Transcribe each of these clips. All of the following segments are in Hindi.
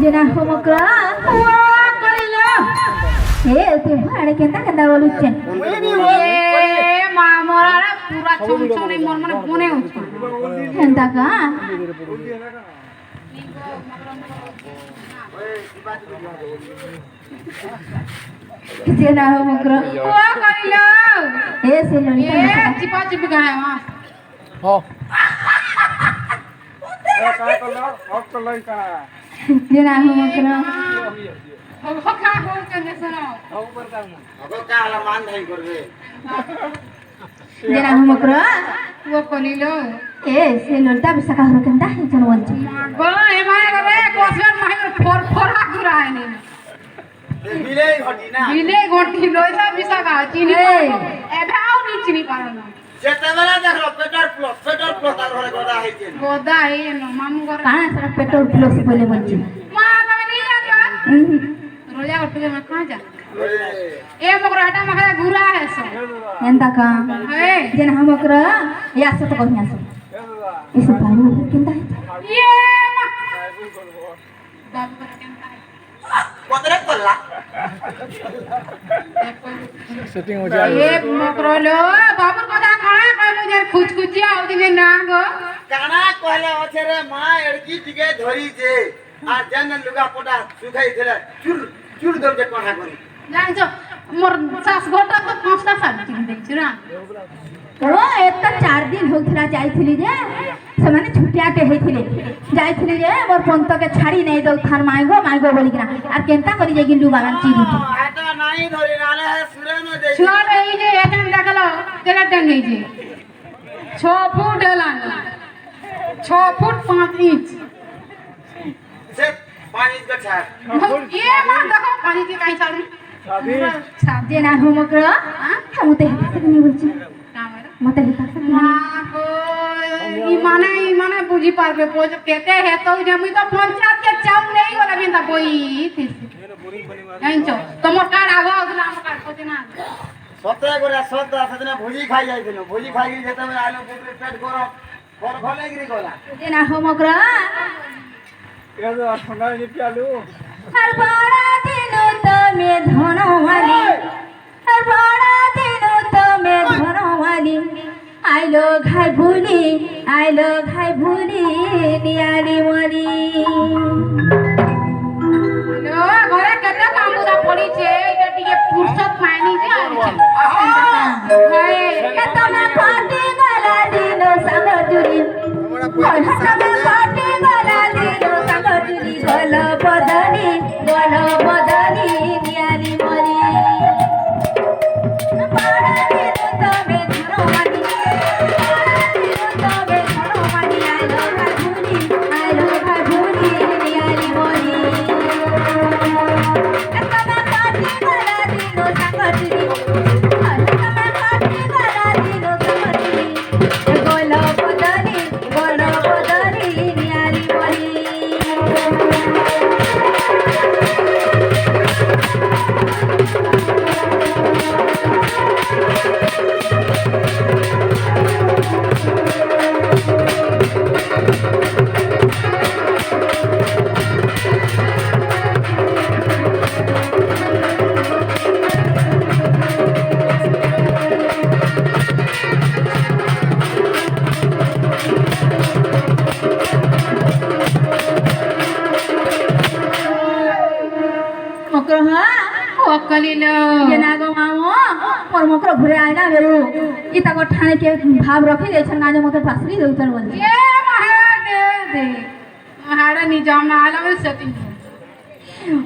जना होमक्रा वा कलिलो हे तू भाड़े केंता बोलुचे ए मा मोरा पूरा चमचने मोर मन कोने उछा केंता का जना होमक्रा वा कलिलो हे से लो ए चिपा चिप का है वहां हो काय करलो ऑफ करलो का जना होमक्रा हो का हो के सुनो हो ऊपर का अब का हला मान नहीं करबे जना होमक्रा वो कलिलो ए से लोटा बिसका हो केंता चल वंच गो ए माय रे कोसर माय फोर फोरा गुरा है ने बिले घटी ना बिले गोटी लोइसा बिसाका चिनी एबे आउ नी चिनी पारन जेतेबेला देखलो पेट्रोल प्लस तार घरे गोदा हैके गोदा है न मामू घर काना सर पेट्रोल प्लस बोले वंच मा तमे नहीं जाता रोजा उठ के मैं कहां जा ए मगरा हटा मगरा गुरा है सो केंता का ए जना होमक्रा या से तो कहिया से इस पानी केंता ये मा बाबू कर केंता है कोतरे करला सेटिंग हो जाए ए मगरा लो बाबू कोदा खाए काय मुझे खुच खुचिया आउ दिने ना गो काना कहले अछे रे मां एड़की टिके धरी जे आ जन लुगा पोटा सुखाई थिले चुर दब जे कोहा करी जान जो मोर सास गोटा तो पांचटा साल चिन दे छिरा ओ एत 4 दिन होथिला जाइथिली जे समाने छुटियाटे हेथिले जाइथिली जे मोर पंत के छाड़ी नै दौ थान माइगो बोली किना आर केंता करी जे गिल्लू बागान चीज आटा नाही धरी नाले है सुरे में दे छुआ रही जे एटन देखलो तेरा टंग गई जे 6 फुट हेलान 6 फुट 5 इंच से पानी का छाड़ ये मां देखो पानी के काई चालू शादी साजे ना होमक्रा हम ते सकनी बोलची काम है मते हिता सकनी मां को ई माने बुझी पारबे पोज कहते है तो जमी तो पंचायत के चाउ नहीं होला बिन ता कोई थी जाइछो तमर कार्ड आगो अगला हम कार्ड कोते ना सते गोरा सत सदना भोजी खाई जाइथिलो भोजी खाई गिरी जेते में आलो पुत्र पेट गरम और भले गिरी गोला जे ना होमक्रा ये तो ठंडा नहीं पियालू हर बड़ा दिनो तमे धनवाली हर बड़ा दिनो तमे धनवाली आइलो घाई भूली नियाली मरी लो घरे केतना काम उदा पड़ी छे ये टिके फुर्सत मानी जे हाय एतना पाटी गला दिनो संगजुरी हटमे पाटी गला दिनो संगजुरी गल बदनी नियाली मरी बड़ा दिनो तमे धनवाली आइलो घाई भूली नियाली मरी एतना पाटी गला दिनो संगजुरी हटमे पाटी गला दिनो संगजुरी गल बदनी नियाली मरी मकरहा ओकलिलो जेनागो मामो मोर मकर घुरे आइना बेरु इता को ठाणे के भाव रखी दे छन गाजे मते पासरी देउतन बोल ये दे महारा निजाम ना आला में सेटिंग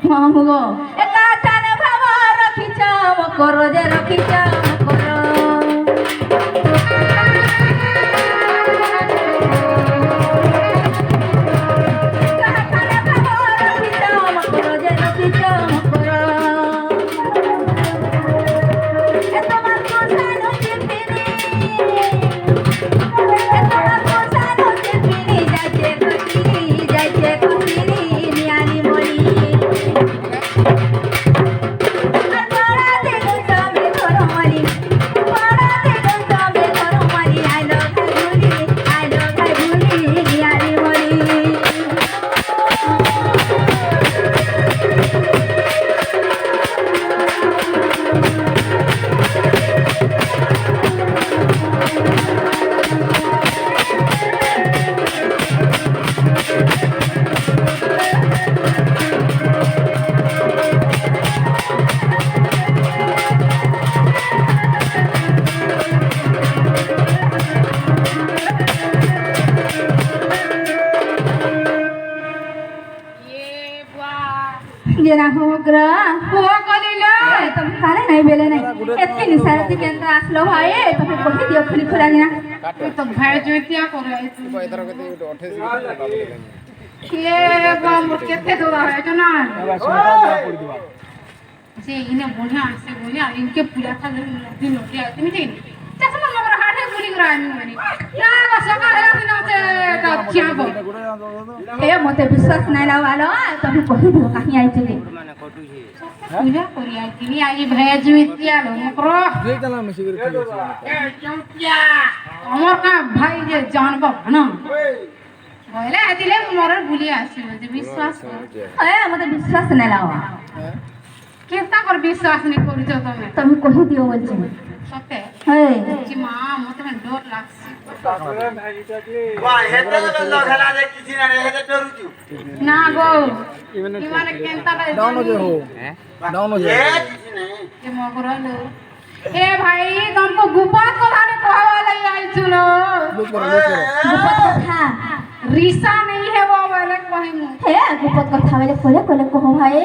मामो गो एका ठाणे भाव रखी छ मकर जे रखी छ मकर एका ठाणे भाव रखी छ मकर जे रखी छ मकर एतो मार को सानो चिपिनी एतो मार को सानो चिपिनी जाचे कतिनी नियाली मरी আর বড়া দিনো তমে ধনওয়ালি जे ना हो ग्र हो कलिलो तुम काले नहीं बेले नहीं एतके निसारती केंद्र आसलो भाई तुम कहि दियो खुली खुला ना तो भाई जोतिया करे ଏଥର କେତେ ଗୋଟେ 28 ये बम केते दूर है जो ना এবার সোনাটা দেয়া পড়ি দিবা से इने बढ़िया से बढ़िया इनके पूरा था दिन नोटिया तुम ठीक चश्मा मगर हाथे गुली करा मैं ना का सका है दिन से का क्या बो গোড়া দাও ए मते विश्वास नहीं लावालो तुम कहि दियो कहीं आई चले पूजा करी आई थी आई भाई जोतिया लो मकरो দেখ না মিশি করে খেলে ए जोतिया हमर का भाई जे जानबो ना बोले आतिले मोर गुली आसी जे विश्वास कर ए मते विश्वास नहीं लावा केता कर विश्वास नहीं करू छ तमे तुम कहि दियो बोलछे सत्य हे कि मां मते डर लागसी তারপরে ভাইটা কি वाह हेते तो लखला दे किसी ना हेते डरुचु ना गो इमाने केंता डाउन हो जे हो डाउन हो जे ए किसी नहीं के मगरलो ए भाई तुमको गुपात को थाने कहवा लई आई सुनो लुक करो गुपत कथा रिसा नहीं है वो वाले कहीं मु हे गुपत कथा बेले कोले कहो भाई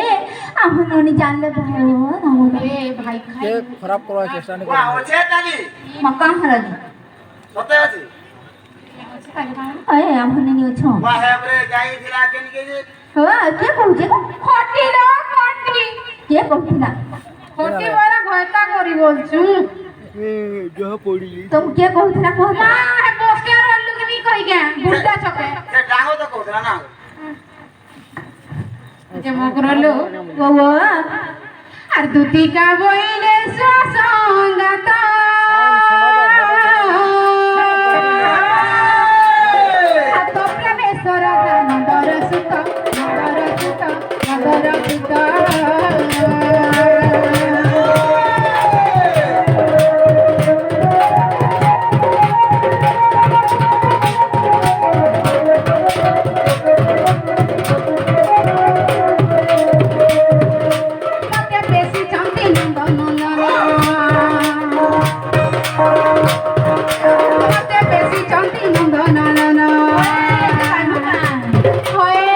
आहु ननी जान ले भाई ना हो ए भाई खाई ये खराब करवा चेष्टा नहीं वाह करो ओछे ताली मका हरदी सते अछि ए आहु ननी अछो वाह हेबरे गाई थिला केन के जे हो के कहू जे खोटी लो खोटी के कहूला खोटी वाला घटा करी बोलछु जह पड़ी तुम के कहूला ना कहता है बोके रोलु के नहीं कहि के गुड्डा छके से डांगो तो कोथरा ना जे मगरलो वो আর দুতিকা বইলে সসঙ্গত হাত প্রেমেশ্বর নন্দর সুত নন্দর সুত নন্দর সুত মতে বেশি চন্দি নন্দন মতে বেশি চন্দি নন্দন হয়ে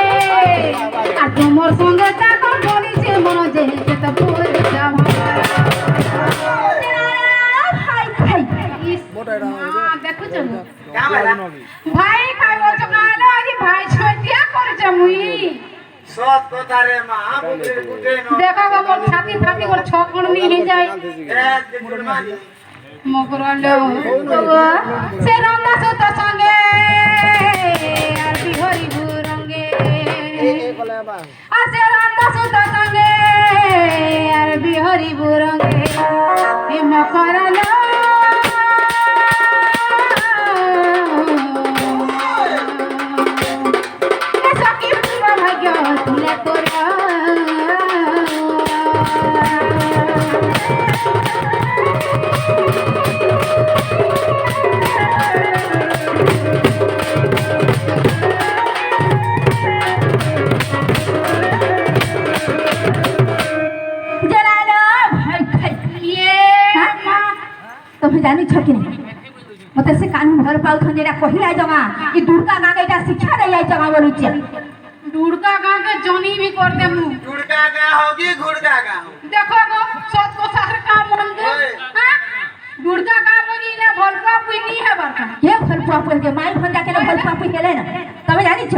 আর তোমার সঙ্গে তাকো বলিছে মন যে যেত পুরুষা ভাই ভাই দেখুছ क्या वाला ভাই খাইব চকালো আজি ভাই ছটিয়া করছে মুই सब कोथा रे मां बुटे बुटे नो देखो गो मोर छाती फाटी कर छकण नी हे जाय ए दिकुर मानी মকরলো সে রঙ্গা সুত সঙ্গে আর বিহরি গুরঙ্গে আর সে রঙ্গা সুত সঙ্গে আর বিহরি গুরঙ্গে এ মকরলো এ সখী পুরা ভাগ্য তুলে তোরা जलालो भाई भाई ये मां তুমি জানি ছ কি নাই মতে সে কানু ঘর পাউছন যেটা কহিলা জমা ই দুর্গা গাঙ্গে এটা শিক্ষা দেই যাই জমা বলুছে दुर्गा गाँव के जनी भी करते मु गुड़का का होगी गुड़का का हो देखो गो सत কথা काम मंदिर ओए। हां दुर्गा गाँव बोली ने भलपा पुनी है बरका কে ফল পাপু কে মাই ভন্ডা কেন ফল পাপু হেলে না তুমি জানি ছ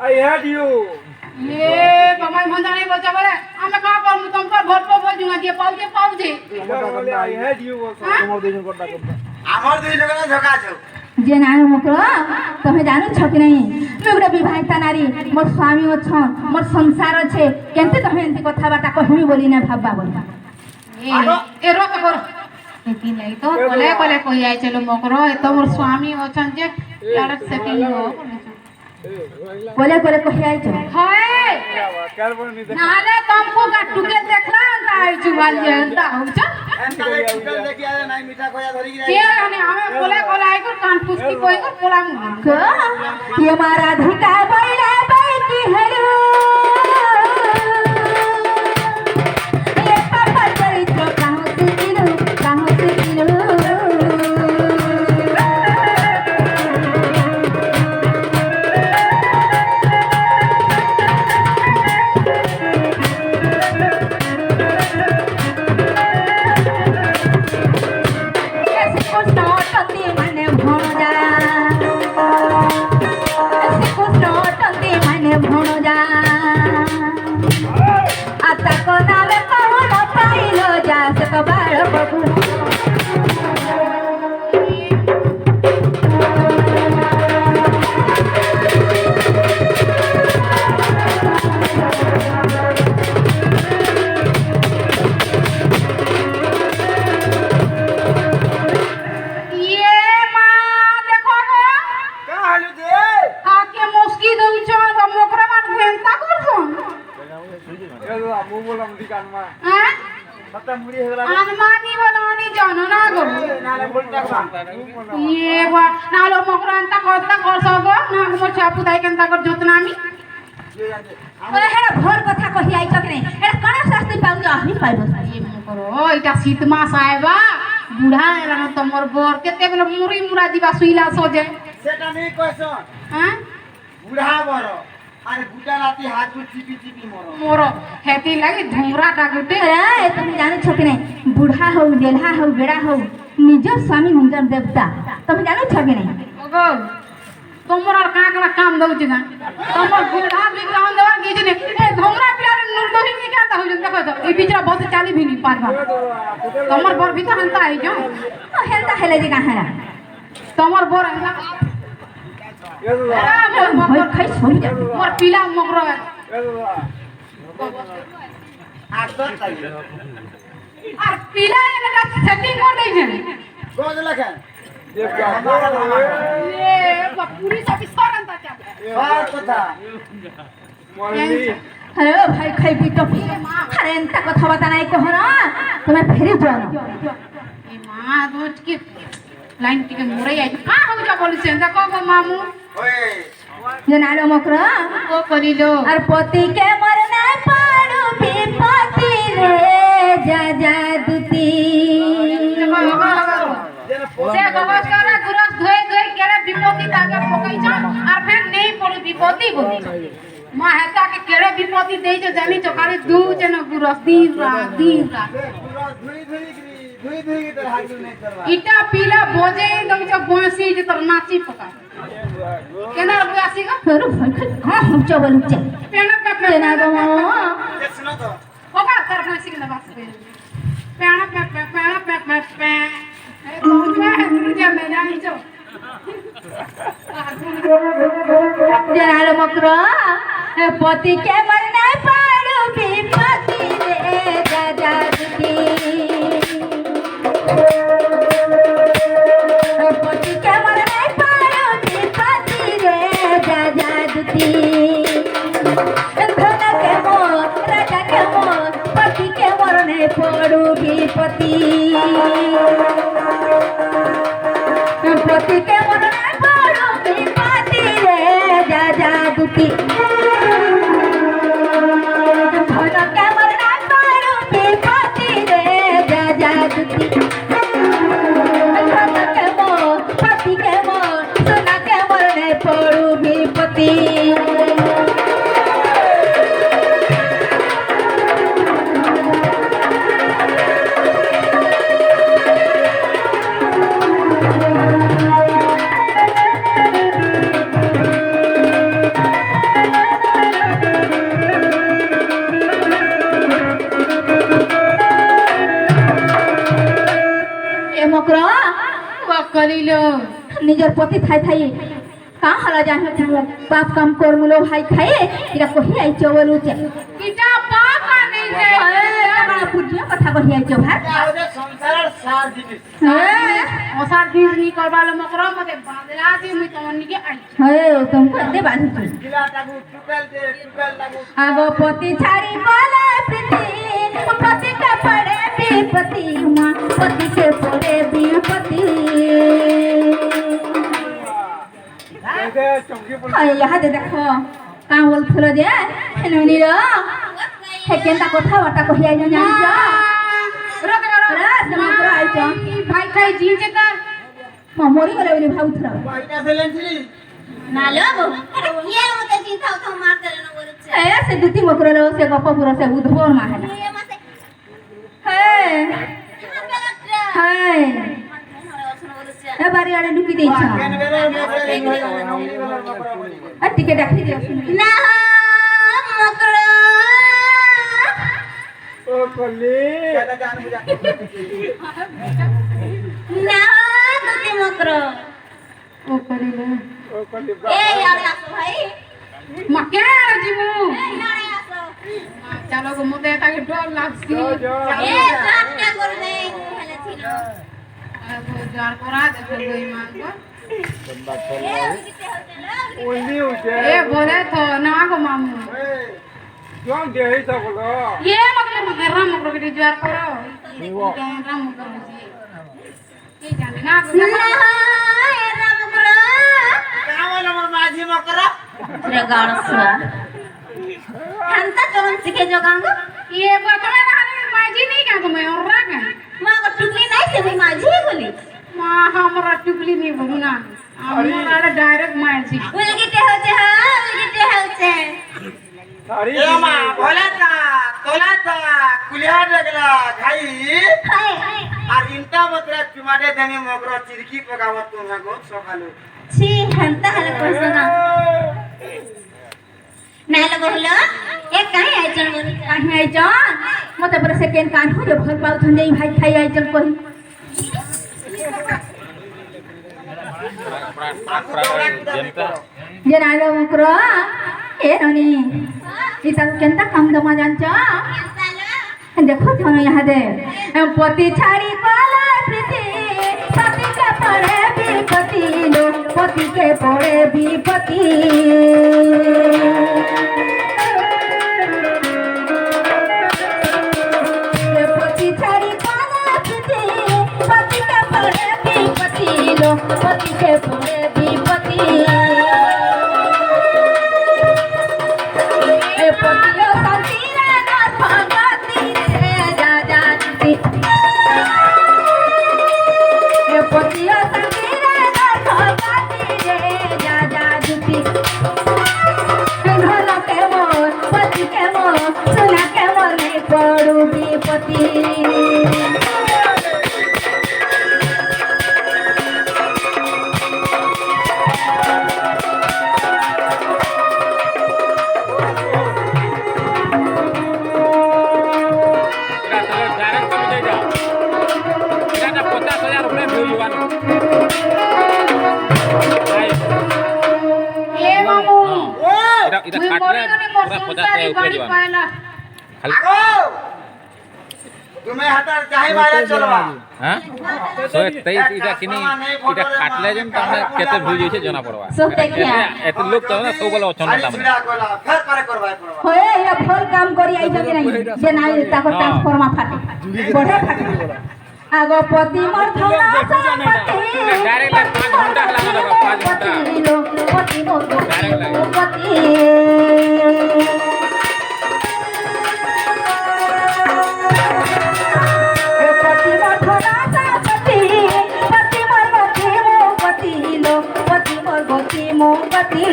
आई हेड यू ये कमाई भंडा नहीं बचा बोले हमें कहां पर तुम पर भलपा बोल दूंगा ये पाऊ जे आई हेड यू তোমার দুইজন করটা করতে আমার দুই লোক না ঝকা ছো যে নাম মকর তুমি জানো ছ কি নাই মু গোটা বিবাহিতা নারী মোর স্বামী অছন মোর সংসার আছে কেনতে তুমি এন্তি কথা বার্তা কহিবি বলি না ভাববা বলবা ए रोक करो लेकिन नहीं तो कोले कोई आए चलो मकरो ए तो मोर स्वामी अछन जे यार से की हो কোলে কোলে কহি আইছ हाय कार्बन नहीं नाले तुमको गट्टू के देखला अंता आई जुवाल जे अंता होछ एंता ले चिकन देखि आले नाही मीठा खोया धरि गिरा के हने हमें कोले आई कर कान पुस्की कोई कर कोला मु क ये मारा धिका बैला बैठी हरो ये पापा चरित्र कहाँ से किलो এ দাদা মু বললাম দি কানমা হ্যাঁ সত্তা মুড়ি হয়ে গেল আনমানি বলনি জানো না গো নালে বলটা মু ইয়ে বা নালো মকরান্তা কথা করছ গো না গো ছাপু দাই কেনতা কর যত্ন আমি ওরে হেরা ভর কথা কহি আইছ কি নাই এরা কোন শাস্তি পাউছ আহি পাইব ইয়ে মনে করো এটা শীত মাস আইবা বুড়া এলা তোমার বর কেতে বেলে মুড়ি মুড়া দিবা শুইলা সজে সেটা নেই কইছ হ্যাঁ বুড়া বড় আরে বুটা রাতি হাত চিপি চিপি মরো মোর হেতি লাগি ধুমরাটা গুটে আরে তুমি জানিছ কি নাই বুঢ়া হও ডেলহা হও বেড়া হও নিজ স্বামী নিজর দেবতা তুমি জানিছ কি নাই ওগো তোমার আর কাকড়া কাম দউছি না তোমার বুড়া বিগ্রহ দেওয়ার কিছু নেই এই ধুমরা পিলার নুরদহি কি কাটা হইছেন দেখো তো এই বিচরা বসে চালি ভিনি পারবা তোমার বর ভিতর হান্তা আই যাও হেলতা হেলে যে কাহারা তোমার বর হান্তা এ দাদা ভয় খাই সব যাবে মোর পিলা মগর এ দাদা আর তো তাই আর পিলা এটা সেটিং করে দিয়েছেন গোজ লেখেন যে এ পুরি সব সরান্তা চা আর কথা মরলি আরে ভাই খাই পিটপি আরে এন্তা কথাবার্তা নাই কহরা তুমি ফেরি যাও এ মা দোট কি লাইন টিকে মোরে আই কা হউ যা বলিছেন দেখো গো মামু ওই জানালো মকরা ও করিলো আর পতিকে মরনা পাড়ু বিপতি রে যা যা দুতি সে গবজ করে গুরস ধুই ধুই কেড়ে বিপত্তি তাকে পকাইছ আর ফের নেই পড়ি বিপত্তি বলি মা হেতা के केड़े विपत्ति देई जो जानी जो खाली दू जन गुरस दिन रात পুরো ধুই ধুই তোর হাত নেই করবা इटा पीला बोजे एकदम जो बंसी जे तर नाची पका केना बुआसी गो আরে ভাই খাই হ্যাঁ হম চবল চে पेना पे জানালো মামা এ শুনো তো ओका तर बंसी के बात पे पेना पे ए तो मैं जे मैं जानी जो জানালো মকরা পতিকে মরনা পাড়ু বিপতি রে যা যা দুতি পতিকে মরনা পাড়ু বিপতি রে যা যা দুতি ধনকে মোর রাজাকে মোর পতিকে মরনে পড়ু বিপতি পতিকে মরনে পড়ু বিপতি রে যা যা দুতি ধনকে মরনে পড়ু বিপতি রে যা যা দুতি ধনকে মোর পতিকে মোর সোনাকে মরনে পড়ু বিপতি এ মকরা ओ करिलो নিজের পতি থাই থাই কা হলা জানো পাপ কাম করমুলো ভাই খাই এটা কহি আইছো বলুছে इटा पापा नहीं है আমার পুজিয়া কথা কহি আইছো ভাই ওটা সংসারের সার জিনিস ओसार बीज नहीं करबालो मकरो मते बांदला दी मुई तमन्नी के आई হে তুমি এতে বাঁধি গিলাটাকু টুকেল লাগু আগো পতি ছাড়ি বলে প্রীতি পতি কে পড়ে বিপতি মা পতি কে পড়ে বিপতি এতে চমকি পড়ি यहाँ दे देखो कहाँ बोल थलो जे हेनुनी रो हे केनता কথা বাটা কহিয়া জানি যা रत करो রাত সমগ্র আইছো भाई खाई जी जेता মরি গলে বলি ভাউথর কয়টা ফেলেনছিলি নালো বাবু ইয়ে মতে চিন্তা তো মার দেলে না বলছে এ সে দুতি মকরলো সে গপপুর সে উদ্ভর মাহেলা ইয়ে মাসে হে পেলাট্রা হাই এ বাড়ি আড়ে ঢুকি দিছ কেন বেরে নমনি বেলার মকরা বলি আর টিকে দেখি দিও না মকর ও কলি কেটা জান বুঝা না তুই মকর ओ करिलो ও কলি এ ইয়ারে আসো ভাই मके जीमु এই ইয়ারে আসো चलो गो मते ताके डर लागसी এ কাটটা করে দে হেলে ছিল जार करा देखो गई मांगो এ উঠতে হতে না ওলি উঠে ए बोले तो ना गो मामू क्यों दे ही तो बोलो ये मतलब राम मकर के ज्वार करो वो राम मकर ये जाने ना राम करो कहाँ वाला मोर माझी मकरा रे गाड़सवा हंता चलन सीखे जो गांगो ये बतवे ना माजी नहीं क्या तुम्हें और रख मां को टुकली नहीं से भी माझी बोली मां हमरा टुकली नहीं भगना हमरा डायरेक्ट माजी उलगिटे होते हां उलगिटे होते सारी ए माँ बोला था तोला था कुलिया डगला खाई हाय আর ইনটা মতরা চুমাটে দেনি মগর চিরকি পকাবত তুমি গো সকালে छी हंता हले कोसना नाला बोलो एक काहे आइचन बोली काहे आइचन मते पर सेकेंड कान हो जे भल पाउ थन जाई भाई खाई आइचन कहि जे नालो मुकरो ए ननी ई सब केनता काम दमा जानछ देखो तो यहाँ दे पति छाड़ी कला प्रीति पति के पड़े विपत्ति लो पति के पड़े विपत्ति पति छाड़ी कला प्रीति पति के पड़े विपत्ति लो पति के पड़े विपत्ति पतियो शांति रे ना भगति रे जा जा दी पतियो शांति रे ना भगति रे जा जा दी घर के मोर पति के मोर सुना के मोर नहीं पड़ू विपत्ति ये मामू এটা কাটলে পুরা 50 উপরে যাবে আগো তুমি হাতার চাই বাইরে চলবা হ্যাঁ 123 এটা কিনি এটা কাটলে যেন તમને কেতে ভিউ হইছে জনা পড়বা सब देखिया এত লোক তো না সবগুলো অছন খালি তামনে ছুড়া কলা ফের পারে করবা পড়বা होए या फल काम करी आई जगे नहीं जे नाई ताको ट्रांसफॉर्मा फाटे बड़े फाटे आगो पति मोर धौला संपत्ति डायरेक्ट 5 घंटा लागो 5 घंटा पति मोर पति पति मोर धौला संपत्ति पति मोर पति लो पति मोर पति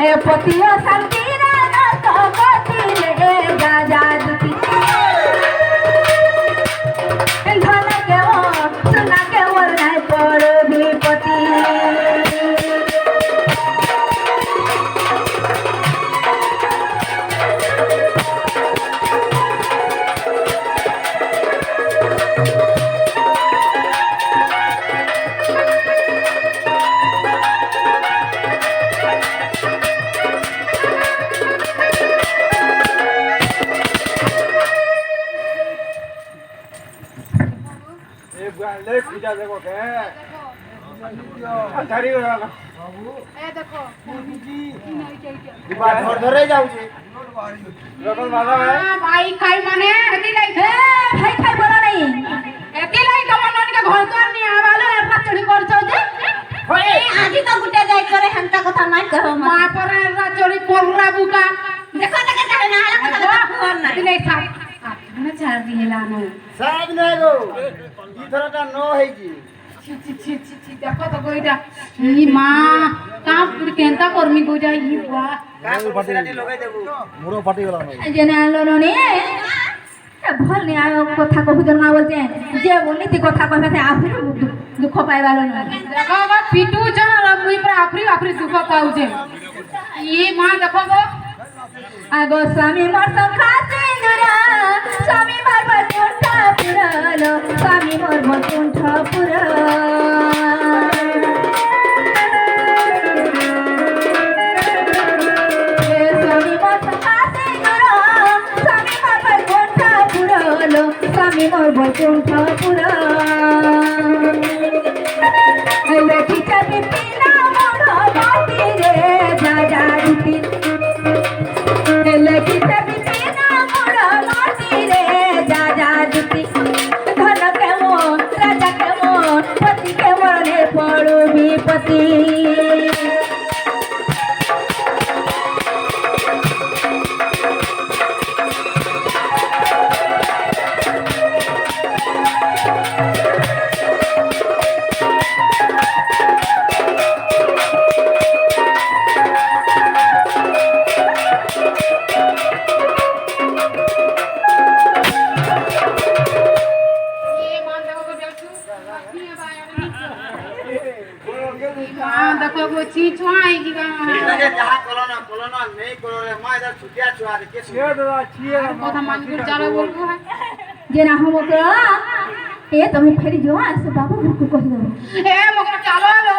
ए पतियो शांति रे ना तो गति ले जा जा दुती धन के ओ सुना के वर नहीं पड़ विपत्ति एक ले पूजा देखो के अंधारी हो रहा ए देखो দিবা ধর ধরে যাউছি लोकल बाबा है हां भाई खाई माने हती लाई ए भाई खाई बोला नहीं हती लाई तमन नन के घर तो नहीं आवालो एटा चढ़ी कर छौ जे होए आजी तो गुटे जाय करे हंता कथा नहीं कहो मत मां पर एटा चढ़ी पोरा बुका देखो ना के चाहे ना हाला कथा फोन हती नहीं लाई था ना चार दिला न সাহেব নাই গো ইথরটা নো হইছি ছি ছি ছি ছি ছি देखो तो गोइडा ई मां का केंता करमी गो जाई ई वाह কাজ পছরাটি লগাই দেবো মুড়ো ফাটি গেল না जे ना लो नी भल नहीं आयो कथा कहू जन ना बोलते जे बोलनी थी कथा कहते थे आफिर दुख पाइबालो नहीं देखो गो पिटू छ र मुई पर आफरी आफरी दुख पाउ जे ई मां देखो गो आगो स्वामी मोर संखा सिंदुरा स्वामी मोर बकुंठ पुरलो स्वामी मोर बकुंठ पुर स्वामी मोर संखा सिंदुरा स्वामी मोर बकुंठ पुरलो स्वामी मोर बकुंठ पुर देखी चली पीना मोर बाती रे जा ଛୁଆ ହେଇଯିବା ଏଟାକେ ଯାହା କଲନ ନେଇ କଲରେ ମା ଏଟା ଛୁଟିଆ ଛୁଆ ରେ କେ ये दादा छिए କଥା ମାନିକି ଚାଲ ବୋଲକୁ जे ना हो मकर ए तुम्हें फेरी जो से बाबू घर को कह दो ଏ ମକର ଚାଲ ଲୋ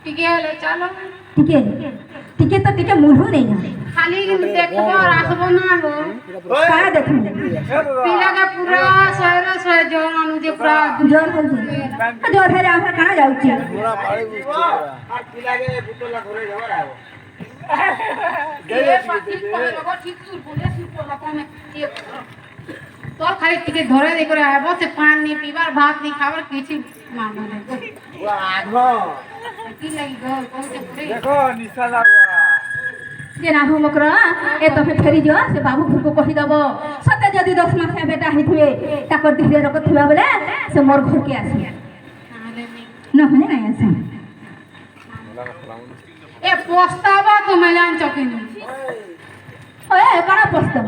ଟିକେ ହେଲେ ଚାଲ टिके तो टिके मुंह नहीं है ଖାଲି ଦେଖିବ আর আসବ না ଲୋ का देखो ये दादा ପିଲାଟା ପୁରା ଶହେ ଜଣ ଅନୁଯେ ପୁରା जोर हो जोर है आफर कहां जाऊ छी पूरा पाड़ी बुझ আর পিলাকে বুতলা ঘরে যাবার আও তোর খালি টিকে ধরে দেই করে আইব সে পানি নি পিবার ভাত নি খাবার কিছু মানো নাই ও আঘো কি লাগি গো কোতে পুরে देखो निशा लागवा जे ना हो मकर ए तुम्हें फेरी जो से बाबू घर को कहि दबो सते जदी 10 मास बेटा हिथुए ताकर दिले रखथिबा बोले से मोर घर के आसी न होने नहीं आसे ए पोस्तावा তুমি জানছো কিনি ओए बड़ा पस्तम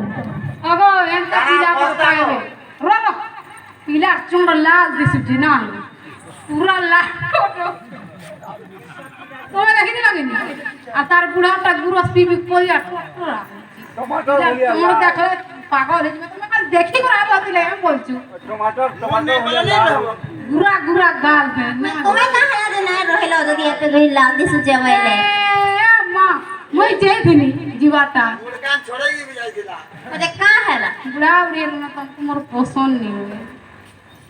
अगो एंता पिला पोस्तावे रोनो पिला चुंड लाल दिसुची ना पूरा लाल তোমরা দেখিতে লাগিনি আর তার বুড়াটা গুরস পিবি পইয়া পুরা टमाटर बोलिया তোমরা দেখো পাগল হয়ে যাবে তুমি কাল দেখি করে আবাদিলে আমি বলছো टमाटर মনে टमाटर বলে बोलिया না গুরা গুরা গাল বে না তুমি কাহা যে নাই রহিল যদি এত গই লাল দিসুছে বইলে মা মই যেইখিনি জীবাটা মুরকান ছড়াই গই যাইছিলা ওতে কা হেলা বুড়া উড়িয়ে না তোমার পছন্দ নেই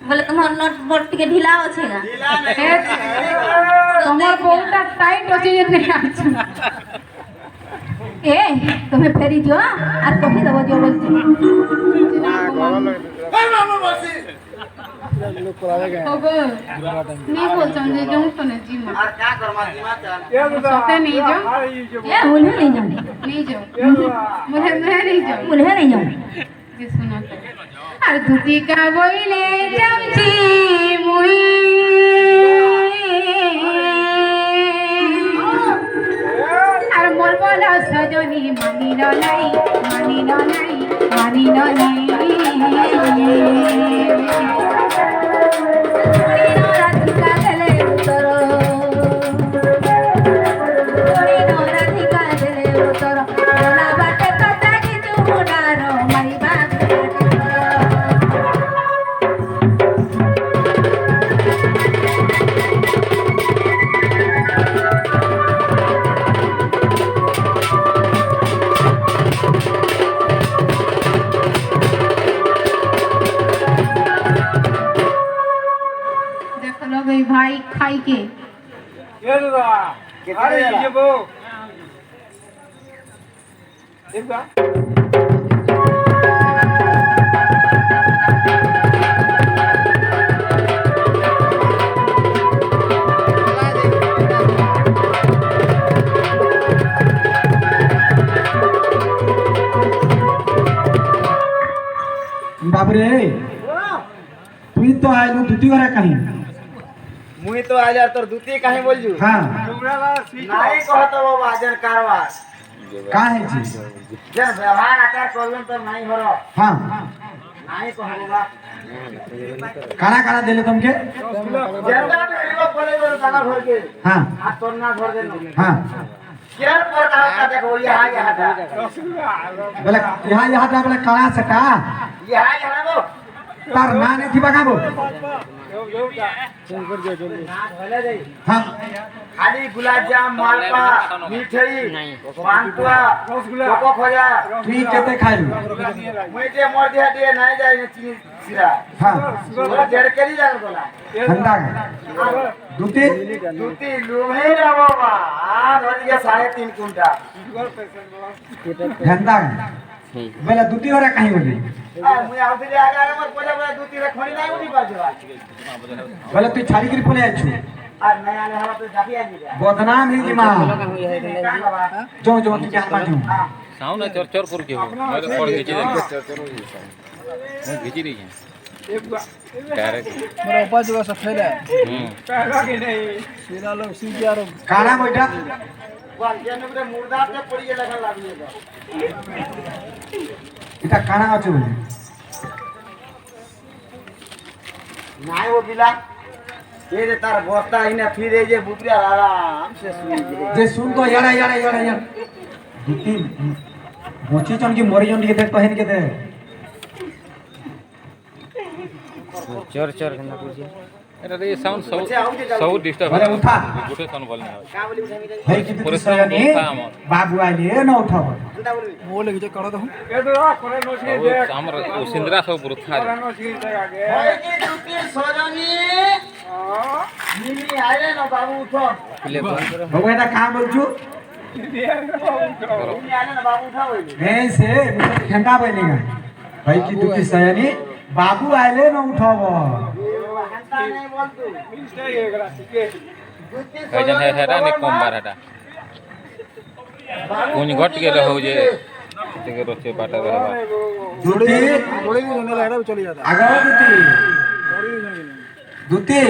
বলে তোমার নোট বোর্ড টিকে ঢিলা আছে গা দিলা না তোমার বউটা টাইট আছে যে নেই আছে ए तुम्हें फेरी जो আর কহি দবো जो বলছি এই মামা বসি लोग करावे गए ওগো নি বলছন যে জং তো নে জিমা আর কা করমা দিমা চাল ये दादा सते नहीं जो? अरे ये जो ए मुझे नहीं जाने নি যাও ये दादा মুহে মুহে নি যাও मुझे नहीं जाने কি শোনা তো আর দুটি কা বইলে যাচ্ছি মুই আর মোর বলা সজনী মানিল নাই মানিল নাই মানিল নাই রাধিকা দেলে উত্তর রাধিকা দেলে উত্তর না বাটে কথা কিছু মুডার মারিবা দেখো লোক এই ভাই খাই के ये दादा अरे ये वो एक बार बाबरे तुई तो आइलु दुती घरे कहीं মুই তো আইলার তোর দুতি কাহে বলজু हाँ टुकड़ा ला सीट নাই কহত বাবা আজর কারবার का है जी যে ব্যবহার আচার করবেন তো নাই হর हाँ নাই কহ বাবা काना काना देले तुमके যেটা করিব পরে বড় টাকা ভরকে हाँ আর তোর না ভর দেন हाँ কেয়ার পর কাকা দেখো ইহা ইহাটা बोले यहाँ जा बोले काना से का ইহা ইহা গো तार ना नहीं थी बगाबो না ধরে দেই हाँ খালি গুলাব জাম মালপা মিঠাই পান্তুয়া রসগোল্লা। কোকো খজা तुई केते खाइलु মুই যে মোর দেহা দিয়ে নাই যাই না চিনি সিরা हाँ ওরা দেড় কেজি লাগো তোলা ठंडा दुती দুতি লুমে না বাবা আর ধরি গিয়ে 3.5 কুইন্টাল ठंडा बोले दुती घरे कहीं बोली মুই আউথিলে আগে আগে মোর পয়সা পয়সা দুতি রে খড়ি নাই উনি পারছো बोले तुई छाड़ी गिर पले आइछु আর নাই আলে হলো তো জাফি আনি যা बदनाम ही जी मां কান বাবা जो जो तू क्या माजू साउंड ना चोर चोर कर के हो मैं तो पड़ खींची दे मैं खींची रही है एक बार डायरेक्ट मेरा ऊपर जो सब फैला पहला के नहीं सीधा लोग सीधा लोग काना बेटा বল যেন করে মুর্দাতে পড়ি গেলে লাগা লাগিয়ে দাও এটা কানা আছে বলে নাই ও বিলা ये रे तार बस्ता इने फिरे जे बुकरिया आराम से सुई जे सुन तो याड़ा याड़ा याड़ा याड़ दुती मोची चन की मरी जन के देख पहन के दे चोर चोर केना पूछे এটা এই সাউন্ড সব ডিস্টার্ব अरे उठा গুটে সাউন্ড বল না का बोली बुझाई रे भाई की दुती सयानी बाबू आइले न उठाव अंदा बोली बोले कि करो तो এটো করে নছি দেখ আমার সিন্দ্রা সব বুরথা করে নছি দেখ আগে भाई की दुती सजनी निमी आइले न बाबू उठो প্লে বন্ধ করো बाबू एटा काम बोलछु निमी आइले न बाबू उठा होइले हे से मुझे खेंगा बनेगा भाई की दुती सयानी बाबू आइले न उठाव हंता नहीं बोल तू মিস্টেক হয়ে গেল শিখে दुती এই যে হেডা নে কমবার হেডা কোন ঘট গেলে হউ যে থেকে রচে বাটা रहबा दुती थोड़ी भी जने लहरा चली जाता आगा दुती दुती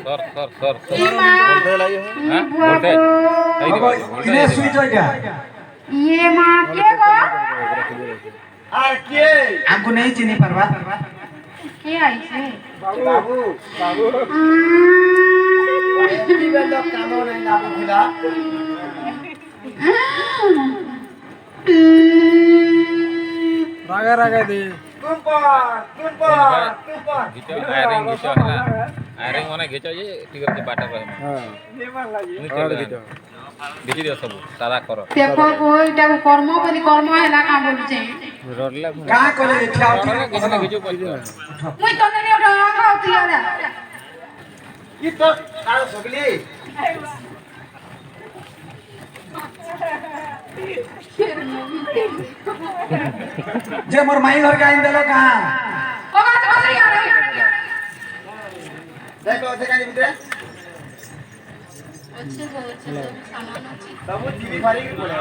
सर सर सर ई माँ बोलते लगे हां बोलते এই अब इने सुई जोइगा ये माँ के गो आर के हमको नहीं चिनी परवा के आई से बाबू जीवन तो कामो नहीं ना बुझला रागा रागा दे तुम पर ঘিচো আয়রিং ঘিচো হলা আয়রিং মানে ঘিচো যে ঠিক আছে বাটা रहबा हां নিমান লাগি দেখি দিও সব সাদা করো देखो कोईटा कर्म करी कर्म हैला का बोलछे রডলা का कोले ठियाउ কিছু না কিছু করতে मुई तो नहीं उठा खाउती आला ये तो तारो सकली जे मोर माई घर के आइन देलो का ओ बात बसरी आ रही देखो से कानी बिते अच्छे गो अच्छे सब सामान अच्छे सब जीवी भारी के बोले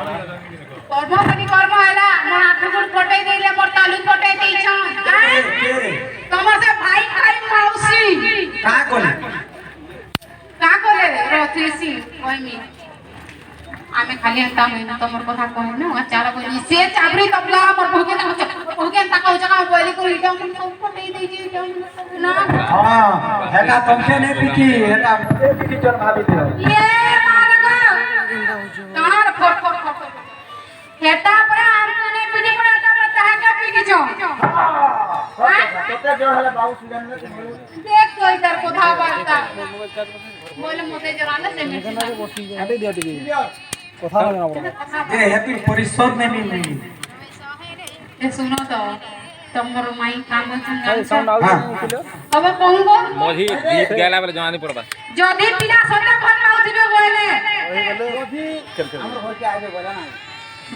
कर्म करी कर्म हैला मोर आठु गुण पटै देले मोर तालु पटै देई छ तमर से भाई खाई मौसी का कोले का कोले रोतीसी ओइ मी आमे खाली हंता होइना तमर कथा कहू न अचार कोई से चाबरी तबला मोर भोगे ता कहू जका बोली को इटा सब पटै देई छी ना हां हेटा तुमके नहीं पिकी हेटा मुझे पिकी चल भाभी दे ये मारगा कानार फट फट फट हेटा पर आम ने पिटी पर हेटा पर ताहा पिकी जो केते जो हला बाबू सुजन ने देख तो इधर कोथा बाता बोले मोते जराले से मिल आटे दिया टिके কথা বলে না বড় जे हैप्पी परिश्रम में नहीं ए सुनो तो तमर माई काम साउंड सुन आउट हां किलो अब कहूंगो মজি গীত গাইলা বেলে জমানি পড়বা যদি পিলা সদা ফল পাউতিবে बोले हमर हो के आगे बोला ना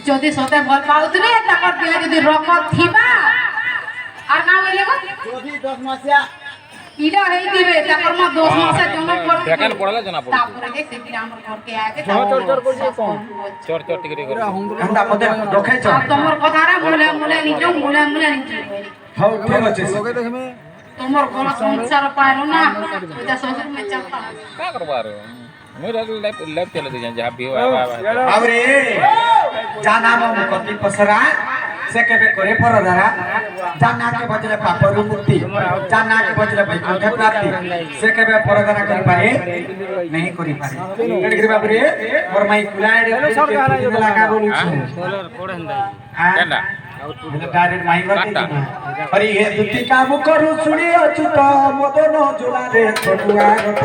যদি সতে ফল পাউতিবে তাকর পিলা যদি রকত থিবা আর না বলে গো जोधी 10 मासिया ইডা হেই দিবে তাকর মা 10 মাসে জমা পড়বে দেখেন পড়ালে জানা পড়বে তারপরে দেখে পিলা আমার ঘরকে আগে চর চর করছে কোন চর চর টিকে টিকে पूरा हुंदरा हमरा मते रखे छ আর তোমার কথারা মুলে মুলে নিচে মুলে মুলে নিচে हां ठीक আছে लोगे देख में তোমার কোন সংসার পাইলো না ওটা শ্বশুর মে চাপা का करबा रे मुई लाइफ लाइफ चले दे जहां भी हो आवा अब रे जाना म कति पसरा से केबे करे पर दारा जाना के बजले पापर मुक्ति जाना के बजले वैकुंठ प्राप्ति से केबे पर दारा कर पारे नहीं करी पारे कड़ी बाबू रे मोर माई कुलाए रे लगा बोलु छ केंडा डायरेक्ट माई कर दी अरे हे दुती काम करू सुनी अछुत मदन जुला रे छोटुआ गत